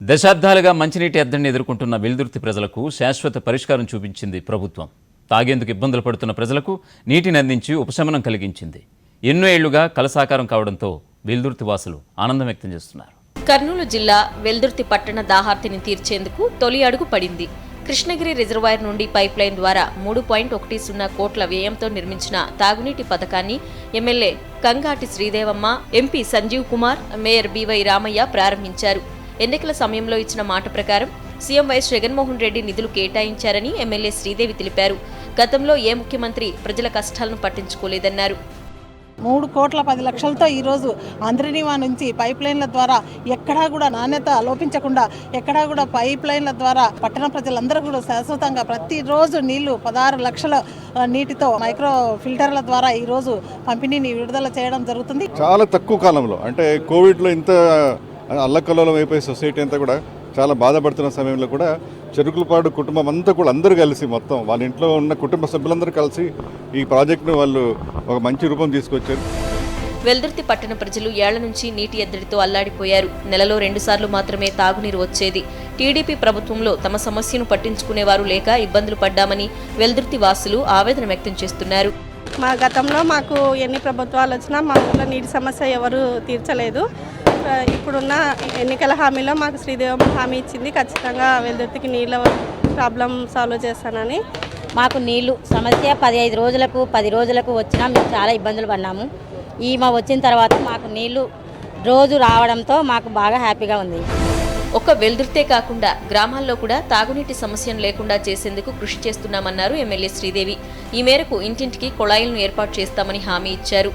దశాబ్దాలుగా మంచినీటి ఎద్దడిని ఎదుర్కొంటున్న వెల్దుర్తి ప్రజలకు శాశ్వత పరిష్కారం చూపించింది ప్రభుత్వం. తాగేందుకు ఇబ్బందులు పడుతున్న ప్రజలకు నీటిని అందించి ఉపశమనం కలిగించింది. ఎన్నో ఏళ్లుగా కలసాకారం కావడంతో వెల్దుర్తి వాసులు ఆనందం వ్యక్తం చేస్తున్నారు. కర్నూలు జిల్లా వెల్దుర్తి పట్టణ దాహార్తిని తీర్చేందుకు తొలి అడుగు పడింది. కృష్ణగిరి రిజర్వాయర్ నుండి పైప్ లైన్ ద్వారా 3.10 కోట్ల వ్యయంతో నిర్మించిన తాగునీటి పథకాన్ని MLA Kangati Sridevamma, MP Sanjeev Kumar, mayor BY Ramayya ప్రారంభించారు. ఎన్నికల సమయంలో ఇచ్చిన మాట ప్రకారం సీఎం వైఎస్ జగన్మోహన్ రెడ్డి నిధులు కేటాయించారని ఎమ్మెల్యే శ్రీదేవి తెలిపారు. గతంలో ఏ ముఖ్యమంత్రి ప్రజల కష్టాలను పట్టించుకోలేదన్నారు. 3,10,00,000తో ఈరోజు అంద్రినివా నుంచి పైప్ లైన్ల ద్వారా ఎక్కడా కూడా నాణ్యత లోపించకుండా ఎక్కడా కూడా పైప్ లైన్ల ద్వారా పట్టణ ప్రజలందరూ కూడా శాశ్వతంగా ప్రతిరోజు నీళ్లు 16 లక్షల నీటితో మైక్రో ఫిల్టర్ల ద్వారా ఈరోజు పంపిణీని విడుదల చేయడం జరుగుతుంది. చాలా తక్కువ కాలంలో అంటే కోవిడ్లో ఇంత అల్లకల్లోలం అయిపోయి సొసైటీ అంతా కూడా చాలా బాధపడుతున్న సమయంలో కూడా చెరుకులపాడు కుటుంబం అంతా కూడా అందరూ కలిసి మొత్తం వాళ్ళ ఇంట్లో ఉన్న కుటుంబ సభ్యులందరూ కలిసి ఈ ప్రాజెక్టును వాళ్ళు ఒక మంచి రూపం తీసుకొచ్చారు. వెల్దుర్తి పట్టణ ప్రజలు ఏళ్ల నుంచి నీటి ఎద్దడితో అల్లాడిపోయారు. నెలలో 2 సార్లు మాత్రమే తాగునీరు వచ్చేది. టీడీపీ ప్రభుత్వంలో తమ సమస్యను పట్టించుకునేవారు లేక ఇబ్బందులు పడ్డామని వెల్దుర్తి వాసులు ఆవేదన వ్యక్తం చేస్తున్నారు. మా గతంలో మాకు ఎన్ని ప్రభుత్వాలు వచ్చినా మా ఊళ్ళో నీటి సమస్య ఎవరు తీర్చలేదు. ఇప్పుడున్న ఎన్నికల హామీలో మాకు శ్రీదేవమ్మ హామీ ఇచ్చింది, ఖచ్చితంగా వెల్దుర్తికి నీళ్ళ ప్రాబ్లం సాల్వ్ చేస్తానని. మాకు నీళ్లు సమస్య 15 రోజులకు 10 రోజులకు వచ్చినా మేము చాలా ఇబ్బందులు పడినాము. ఈమె వచ్చిన తర్వాత మాకు నీళ్లు రోజు రావడంతో మాకు బాగా హ్యాపీగా ఉంది. ఒక్క వెల్దుర్తే కాకుండా గ్రామాల్లో కూడా తాగునీటి సమస్యను లేకుండా చేసేందుకు కృషి చేస్తున్నామన్నారు ఎమ్మెల్యే శ్రీదేవి. ఈ మేరకు ఇంటింటికి కుళాయిలను ఏర్పాటు చేస్తామని హామీ ఇచ్చారు.